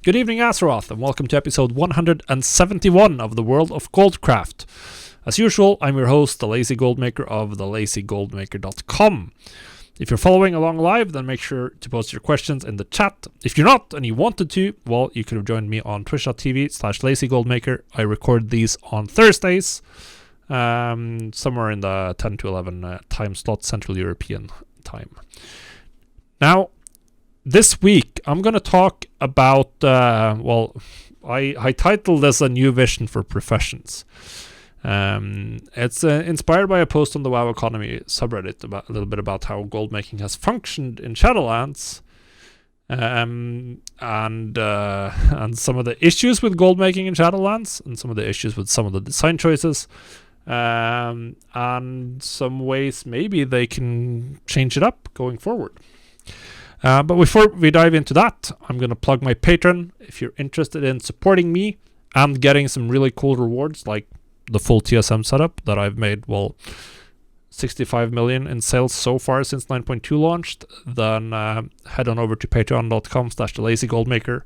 Good evening, Azeroth, and welcome to episode 171 of the World of Goldcraft. As usual, I'm your host, the Lazy Goldmaker of thelazygoldmaker.com. If you're following along live, then make sure to post your questions in the chat. If you're not and you wanted to, well, you could have joined me on twitch.tv/lazygoldmaker. I record these on Thursdays, somewhere in the 10 to 11 time slot, Central European time. Now, this week, I'm going to talk about, I titled this A New Vision for Professions. It's inspired by a post on the WoW Economy subreddit about a little bit about how gold making has functioned in Shadowlands, and some of the issues with gold making in Shadowlands, and some of the issues with some of the design choices, and some ways maybe they can change it up going forward. But before we dive into that, I'm going to plug my Patreon. If you're interested in supporting me and getting some really cool rewards like the full TSM setup that I've made, 65 million in sales so far since 9.2 launched, then head on over to patreon.com/thelazygoldmaker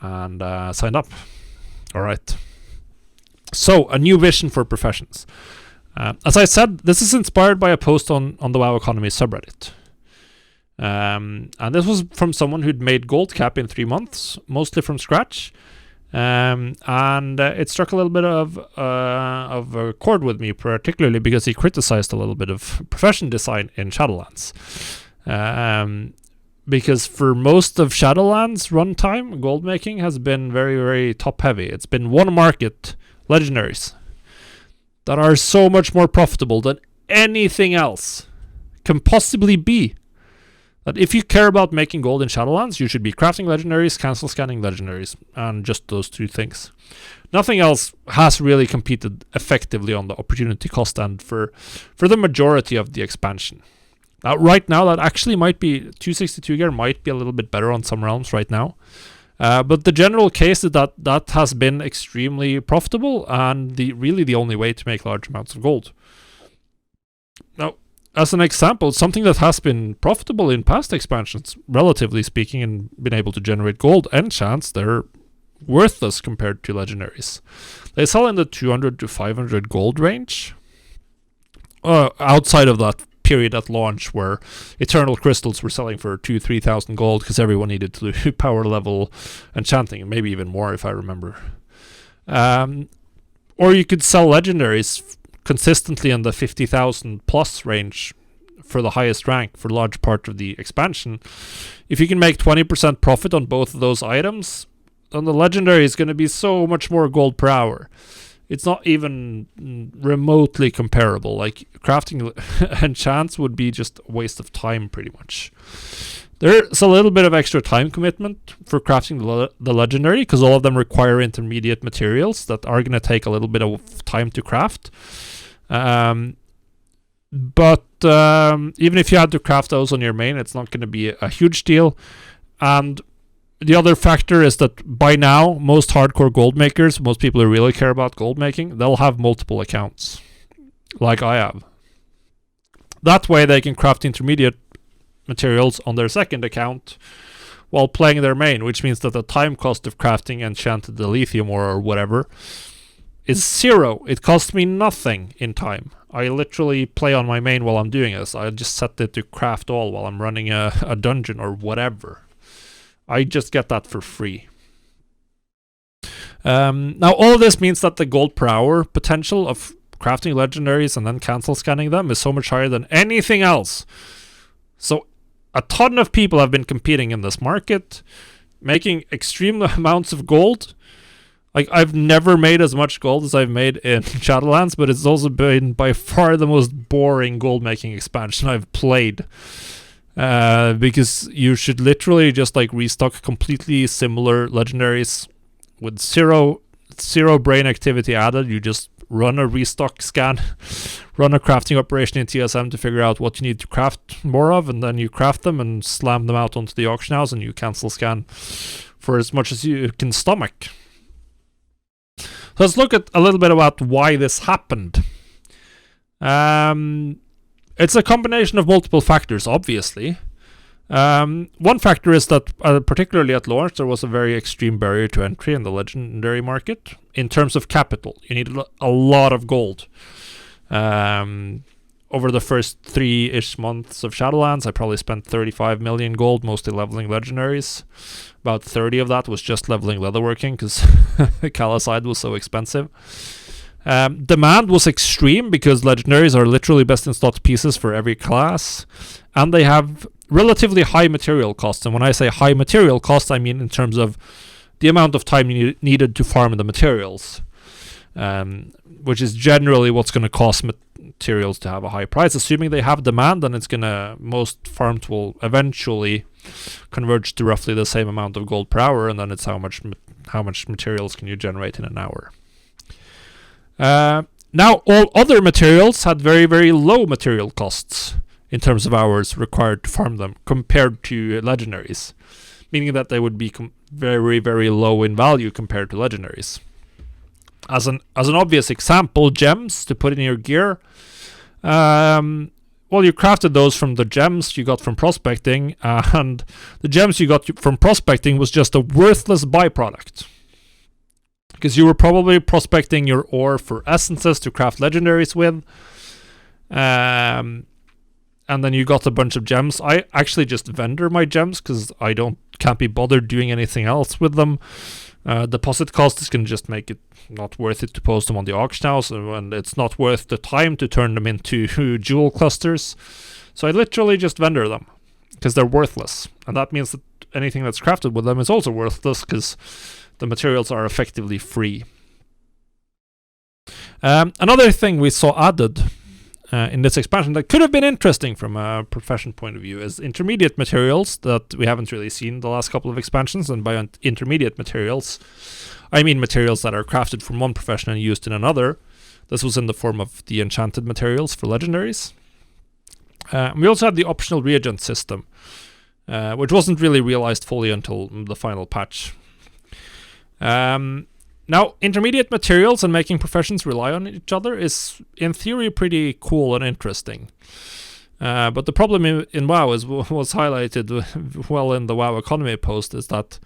and sign up. All right. So, a new vision for professions. As I said, this is inspired by a post on the WoW Economy subreddit. And this was from someone who'd made Goldcap in 3 months, mostly from scratch. And it struck a little bit of a chord with me, particularly because he criticized a little bit of profession design in Shadowlands. Because for most of Shadowlands runtime, gold making has been very, very top heavy. It's been one market, Legendaries, that are so much more profitable than anything else can possibly be. That if you care about making gold in Shadowlands, you should be crafting Legendaries, cancel scanning Legendaries, and just those two things. Nothing else has really competed effectively on the opportunity cost end for the majority of the expansion. Now, right now, that actually might be 262 gear might be a little bit better on some realms right now. But the general case is that has been extremely profitable and really the only way to make large amounts of gold. Now, as an example, something that has been profitable in past expansions, relatively speaking, and been able to generate gold enchants, they're worthless compared to Legendaries. They sell in the 200 to 500 gold range. Outside of that period at launch where Eternal Crystals were selling for 2,000-3,000 gold because everyone needed to do power level enchanting, and maybe even more if I remember. Or you could sell Legendaries consistently in the 50,000 plus range for the highest rank for a large part of the expansion. If you can make 20% profit on both of those items, then the Legendary is going to be so much more gold per hour. It's not even remotely comparable. Like, crafting enchants would be just a waste of time pretty much. There's a little bit of extra time commitment for crafting the Legendary because all of them require intermediate materials that are going to take a little bit of time to craft. But even if you had to craft those on your main, it's not going to be a huge deal. And the other factor is that by now, most hardcore gold makers, most people who really care about gold making, they'll have multiple accounts, like I have. That way they can craft intermediate materials on their second account while playing their main, which means that the time cost of crafting enchanted dilithium or whatever is 0. It costs me nothing in time. I literally play on my main while I'm doing this. I just set it to craft all while I'm running a dungeon or whatever. I just get that for free. Now, all of this means that the gold per hour potential of crafting Legendaries and then cancel scanning them is so much higher than anything else. So, a ton of people have been competing in this market, making extreme amounts of gold. Like, I've never made as much gold as I've made in Shadowlands, but it's also been by far the most boring gold making expansion I've played. Because you should literally just like restock completely similar Legendaries with zero brain activity added. You just run a restock scan, run a crafting operation in TSM to figure out what you need to craft more of, and then you craft them and slam them out onto the auction house, and you cancel scan for as much as you can stomach. So let's look at a little bit about why this happened. It's a combination of multiple factors, obviously. One factor is that, particularly at launch, there was a very extreme barrier to entry in the legendary market in terms of capital. You needed a lot of gold. Over the first 3-ish months of Shadowlands, I probably spent 35 million gold, mostly leveling legendaries. About 30 of that was just leveling leatherworking because Kalaside was so expensive. Demand was extreme because legendaries are literally best in slot pieces for every class, and they have relatively high material costs. And when I say high material costs, I mean in terms of the amount of time you needed to farm the materials, which is generally what's going to cost materials to have a high price. Assuming they have demand, then most farms will eventually converge to roughly the same amount of gold per hour, and then it's how much materials can you generate in an hour. Now, all other materials had very, very low material costs in terms of hours required to farm them compared to legendaries, meaning that they would be very, very low in value compared to legendaries. As an obvious example, gems to put in your gear. Well, you crafted those from the gems you got from prospecting, and the gems you got from prospecting was just a worthless byproduct. Because you were probably prospecting your ore for essences to craft legendaries with. And then you got a bunch of gems. I actually just vendor my gems because I can't be bothered doing anything else with them. Deposit cost is going to just make it not worth it to post them on the auction house, and it's not worth the time to turn them into jewel clusters. So I literally just vendor them because they're worthless. And that means that anything that's crafted with them is also worthless because the materials are effectively free. Another thing we saw added in this expansion that could have been interesting from a profession point of view is intermediate materials that we haven't really seen the last couple of expansions. And by intermediate materials, I mean materials that are crafted from one profession and used in another. This was in the form of the enchanted materials for legendaries. We also had the optional reagent system, which wasn't really realized fully until the final patch. Now, intermediate materials and making professions rely on each other is, in theory, pretty cool and interesting. But the problem in WoW was highlighted well in the WoW economy post, is that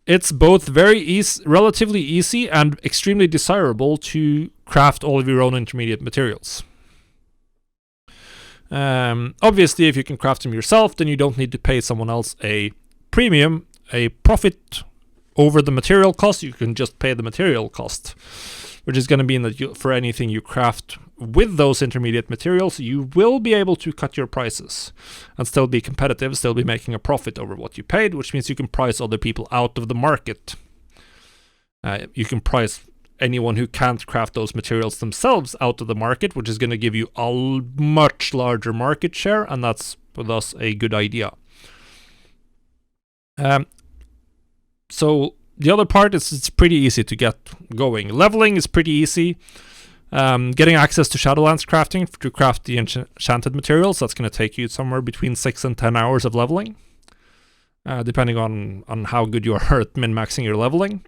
it's both relatively easy and extremely desirable to craft all of your own intermediate materials. Obviously, if you can craft them yourself, then you don't need to pay someone else a premium, a profit over the material cost. You can just pay the material cost, which is going to mean that for anything you craft with those intermediate materials, you will be able to cut your prices and still be competitive, still be making a profit over what you paid, which means you can price other people out of the market. You can price anyone who can't craft those materials themselves out of the market, which is going to give you a much larger market share, and that's thus a good idea. So the other part is it's pretty easy to get going. Leveling is pretty easy. Getting access to Shadowlands crafting to craft the enchanted materials, that's going to take you somewhere between 6 and 10 hours of leveling, depending on how good you are at min-maxing your leveling.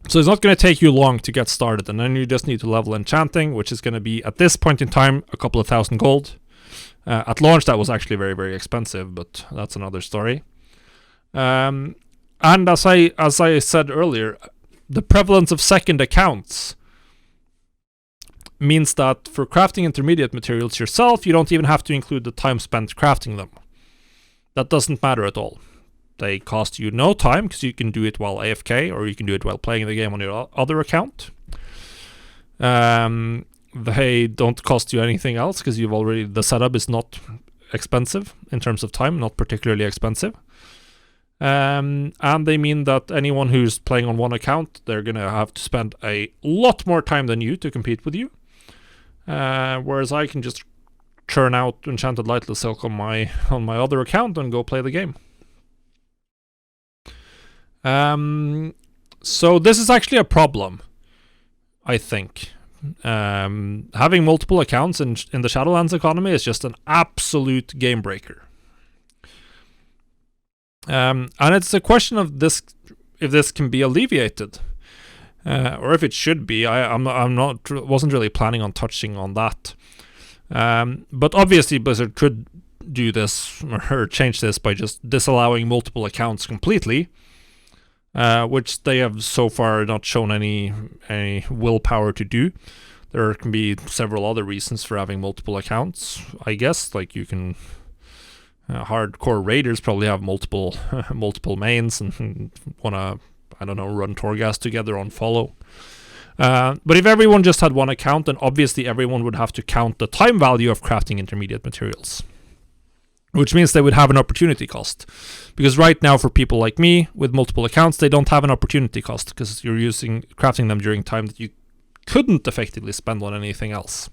So it's not going to take you long to get started, and then you just need to level enchanting, which is going to be, at this point in time, a couple of thousand gold. At launch, that was actually very, very expensive, but that's another story. And as I said earlier, the prevalence of second accounts means that for crafting intermediate materials yourself, you don't even have to include the time spent crafting them. That doesn't matter at all. They cost you no time because you can do it while AFK, or you can do it while playing the game on your other account. They don't cost you anything else because the setup is not expensive in terms of time, not particularly expensive. And they mean that anyone who's playing on one account, they're going to have to spend a lot more time than you to compete with you. Whereas I can just churn out Enchanted Lightless Silk on my other account and go play the game. So this is actually a problem, I think. Having multiple accounts in the Shadowlands economy is just an absolute game breaker. And it's a question of if this can be alleviated, or if it should be. Wasn't really planning on touching on that. But obviously Blizzard could do this or change this by just disallowing multiple accounts completely, which they have so far not shown any willpower to do. There can be several other reasons for having multiple accounts, I guess. Like you can hardcore raiders probably have multiple mains and want to, I don't know, run Torghast together on follow. But if everyone just had one account, then obviously everyone would have to count the time value of crafting intermediate materials, which means they would have an opportunity cost. Because right now, for people like me with multiple accounts, they don't have an opportunity cost because you're crafting them during time that you couldn't effectively spend on anything else.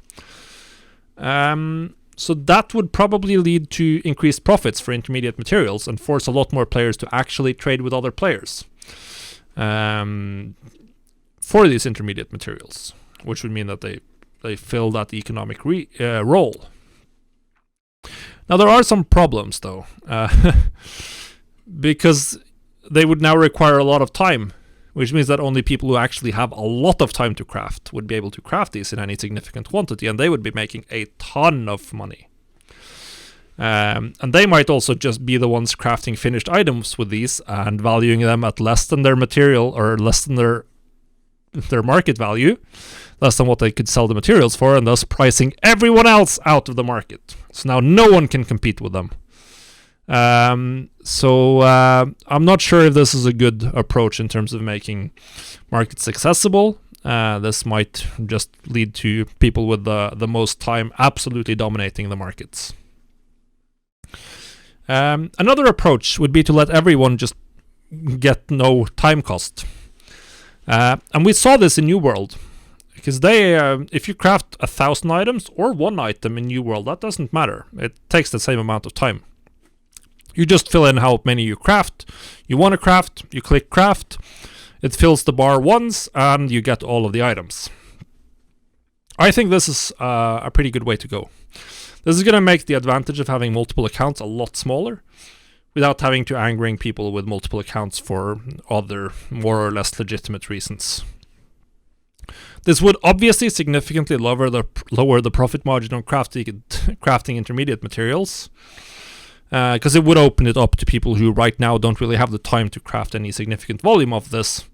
So that would probably lead to increased profits for intermediate materials and force a lot more players to actually trade with other players for these intermediate materials, which would mean that they fill that economic role. Now there are some problems though, because they would now require a lot of time, which means that only people who actually have a lot of time to craft would be able to craft these in any significant quantity, and they would be making a ton of money. And they might also just be the ones crafting finished items with these and valuing them at less than their material or less than their market value, less than what they could sell the materials for, and thus pricing everyone else out of the market. So now no one can compete with them. So I'm not sure if this is a good approach in terms of making markets accessible. This might just lead to people with the most time absolutely dominating the markets. Another approach would be to let everyone just get no time cost. And we saw this in New World, because if you craft 1,000 items or one item in New World, that doesn't matter. It takes the same amount of time. You just fill in how many you craft. You want to craft, you click craft, it fills the bar once, and you get all of the items. I think this is a pretty good way to go. This is going to make the advantage of having multiple accounts a lot smaller, without having to angering people with multiple accounts for other more or less legitimate reasons. This would obviously significantly lower the profit margin on crafting intermediate materials, because it would open it up to people who right now don't really have the time to craft any significant volume of this.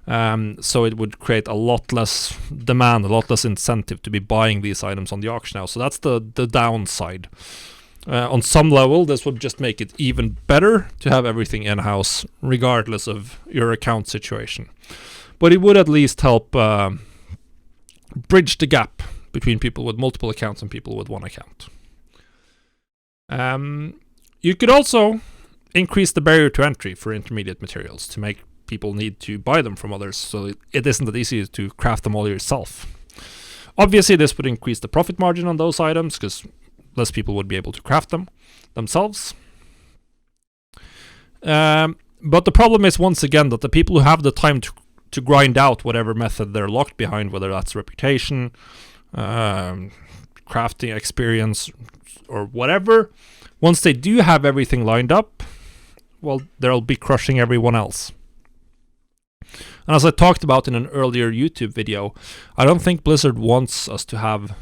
So it would create a lot less demand, a lot less incentive to be buying these items on the auction house. So that's the downside. On some level, this would just make it even better to have everything in-house, regardless of your account situation. But it would at least help bridge the gap between people with multiple accounts and people with one account. You could also increase the barrier to entry for intermediate materials to make people need to buy them from others, so it isn't that easy to craft them all yourself. Obviously, this would increase the profit margin on those items, because less people would be able to craft them themselves. But the problem is, once again, that the people who have the time to grind out whatever method they're locked behind, whether that's reputation, crafting experience, or whatever, once they do have everything lined up, well, they'll be crushing everyone else. And as I talked about in an earlier YouTube video, I don't think Blizzard wants us to have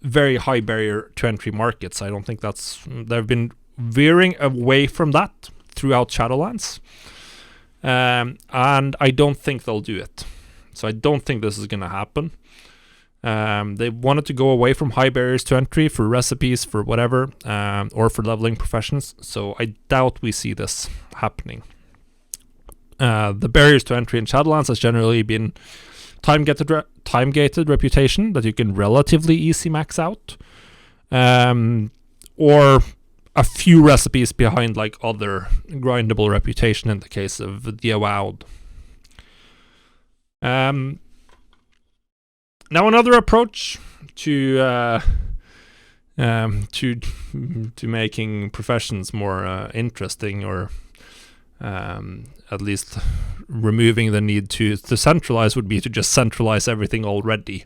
very high barrier to entry markets. I don't think they've been veering away from that throughout Shadowlands. And I don't think they'll do it. So I don't think this is going to happen. They wanted to go away from high barriers to entry for recipes, for whatever, or for leveling professions. So I doubt we see this happening. The barriers to entry in Shadowlands has generally been time-gated reputation that you can relatively easy max out, or a few recipes behind like other grindable reputation in the case of the Avowed. Now another approach to making professions more interesting, or at least removing the need to centralize, would be to just centralize everything already.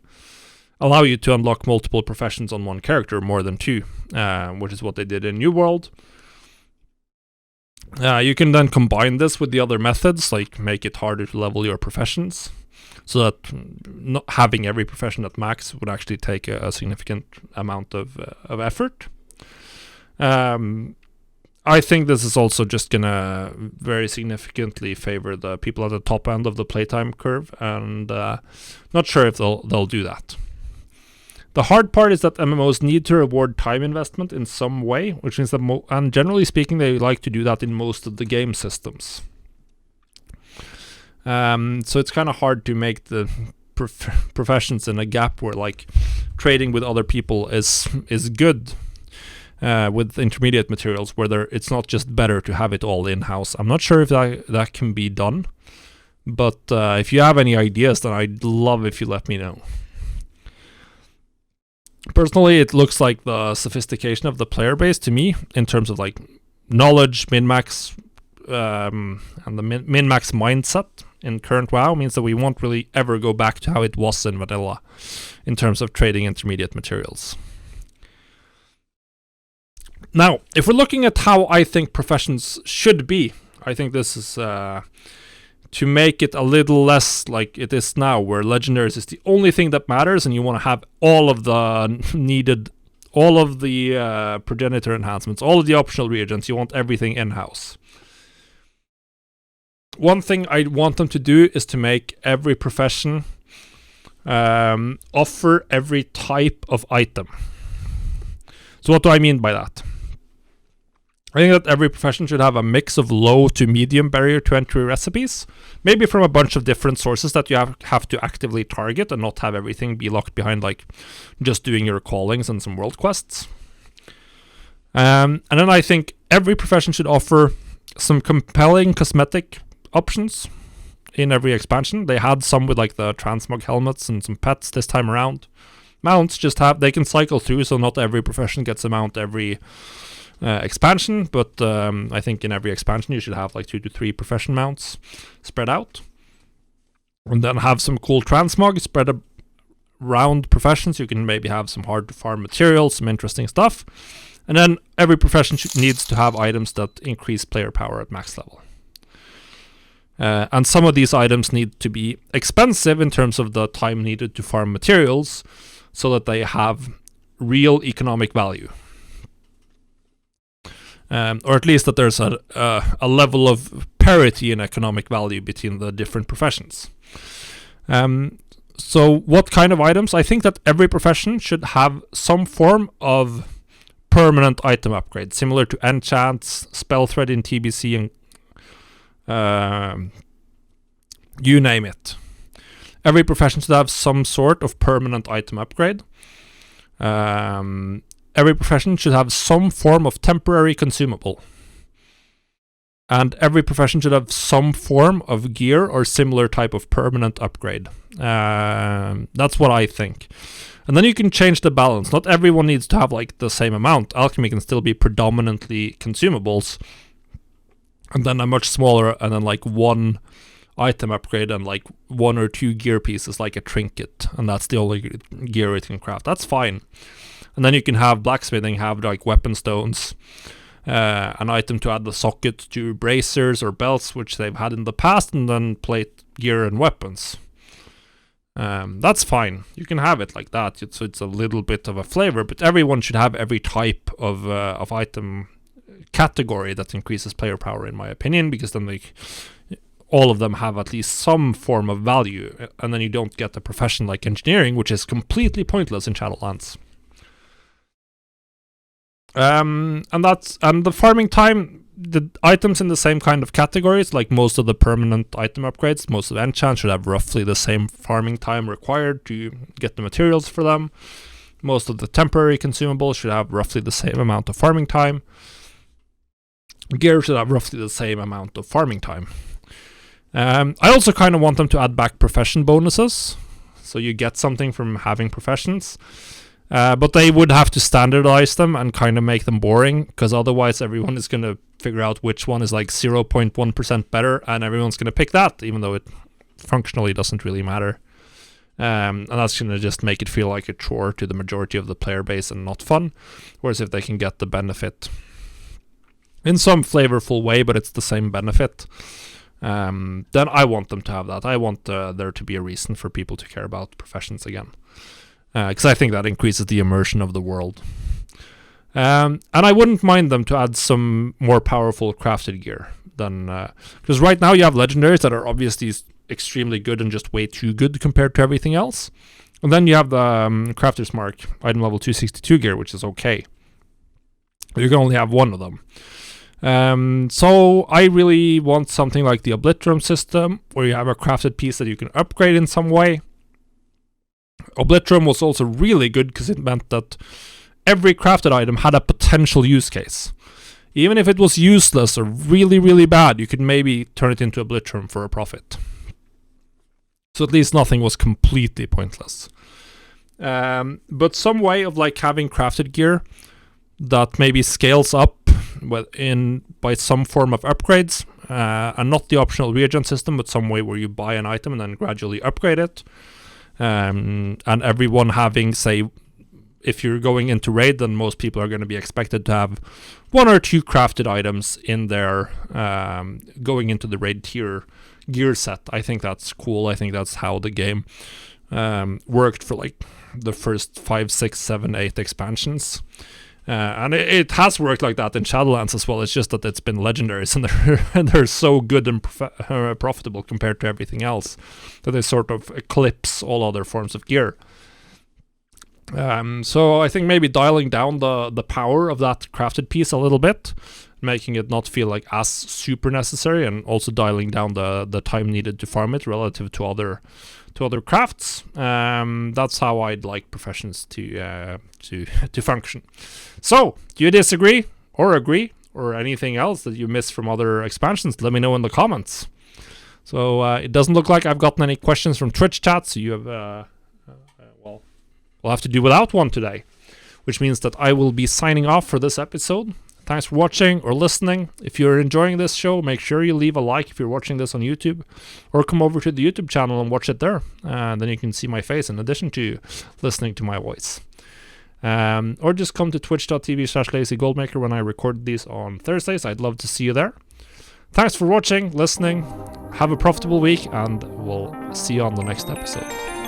Allow you to unlock multiple professions on one character, more than two, which is what they did in New World. You can then combine this with the other methods, like make it harder to level your professions, so that not having every profession at max would actually take a significant amount of effort. I think this is also just gonna very significantly favor the people at the top end of the playtime curve, and not sure if they'll do that. The hard part is that MMOs need to reward time investment in some way, which means that and generally speaking, they like to do that in most of the game systems. So it's kind of hard to make the professions in a gap where like trading with other people is good. With intermediate materials, where it's not just better to have it all in-house. I'm not sure if that can be done, but if you have any ideas, then I'd love if you let me know. Personally, it looks like the sophistication of the player base to me, in terms of like knowledge, min-max, and the min-max mindset in current WoW, means that we won't really ever go back to how it was in vanilla in terms of trading intermediate materials. Now, if we're looking at how I think professions should be, I think this is to make it a little less like it is now, where Legendaries is the only thing that matters, and you want to have all of the needed, all of the progenitor enhancements, all of the optional reagents. You want everything in-house. One thing I want them to do is to make every profession offer every type of item. So what do I mean by that? I think that every profession should have a mix of low to medium barrier to entry recipes, maybe from a bunch of different sources that you have to actively target, and not have everything be locked behind like just doing your callings and some world quests. And then I think every profession should offer some compelling cosmetic options in every expansion. They had some with like the transmog helmets and some pets this time around. Mounts they can cycle through, so not every profession gets a mount every expansion, but I think in every expansion you should have like 2 to 3 profession mounts spread out, and then have some cool transmog spread around professions. You can maybe have some hard to farm materials, some interesting stuff, and then every profession needs to have items that increase player power at max level. And some of these items need to be expensive in terms of the time needed to farm materials, so that they have real economic value. Or at least that there's a level of parity in economic value between the different professions. So what kind of items? I think that every profession should have some form of permanent item upgrade, similar to enchants, spell thread in TBC, and you name it. Every profession should have some sort of permanent item upgrade. Every profession should have some form of temporary consumable. And every profession should have some form of gear or similar type of permanent upgrade. That's what I think. And then you can change the balance. Not everyone needs to have like the same amount. Alchemy can still be predominantly consumables, and then a much smaller, and then like one item upgrade and like 1 or 2 gear pieces, like a trinket, and that's the only gear it can craft. That's fine. And then you can have blacksmithing, have like weapon stones, an item to add the socket to bracers or belts, which they've had in the past, and then plate, gear, and weapons. That's fine. You can have it like that. So it's a little bit of a flavor, but everyone should have every type of item category that increases player power, in my opinion, because then all of them have at least some form of value, and then you don't get a profession like engineering, which is completely pointless in Shadowlands. And the farming time, the items in the same kind of categories, like most of the permanent item upgrades, most of the enchants should have roughly the same farming time required to get the materials for them. Most of the temporary consumables should have roughly the same amount of farming time. Gear should have roughly the same amount of farming time. I also kind of want them to add back profession bonuses, so you get something from having professions. But they would have to standardize them and kind of make them boring, because otherwise everyone is going to figure out which one is like 0.1% better, and everyone's going to pick that, even though it functionally doesn't really matter. And that's going to just make it feel like a chore to the majority of the player base and not fun. Whereas if they can get the benefit in some flavorful way, but it's the same benefit, then I want them to have that. I want there to be a reason for people to care about professions again. Because I think that increases the immersion of the world. And I wouldn't mind them to add some more powerful crafted gear than because right now you have legendaries that are obviously extremely good and just way too good compared to everything else. And then you have the Crafter's Mark item level 262 gear, which is okay. You can only have one of them. So I really want something like the Obliterum system, where you have a crafted piece that you can upgrade in some way. Obliterum was also really good because it meant that every crafted item had a potential use case. Even if it was useless or really, really bad, you could maybe turn it into Obliterum for a profit. So at least nothing was completely pointless. But some way of like having crafted gear that maybe scales up by some form of upgrades, and not the optional reagent system, but some way where you buy an item and then gradually upgrade it. And everyone having, say, if you're going into raid, then most people are going to be expected to have 1 or 2 crafted items in their going into the raid tier gear set. I think that's cool. I think that's how the game worked for like the first 5, 6, 7, 8 expansions. And it has worked like that in Shadowlands as well. It's just that it's been legendaries, and they're so good and profitable compared to everything else that they sort of eclipse all other forms of gear. So I think maybe dialing down the power of that crafted piece a little bit, making it not feel like as super necessary, and also dialing down the time needed to farm it relative to other crafts. That's how I'd like professions to function. So, do you disagree or agree, or anything else that you missed from other expansions? Let me know in the comments. So it doesn't look like I've gotten any questions from Twitch chat, so you have we'll have to do without one today, which means that I will be signing off for this episode. Thanks for watching or listening. If you're enjoying this show, make sure you leave a like if you're watching this on YouTube, or come over to the YouTube channel and watch it there. And then you can see my face in addition to listening to my voice. Or just come to twitch.tv/LazyGoldmaker when I record these on Thursdays. I'd love to see you there. Thanks for watching, listening. Have a profitable week, and we'll see you on the next episode.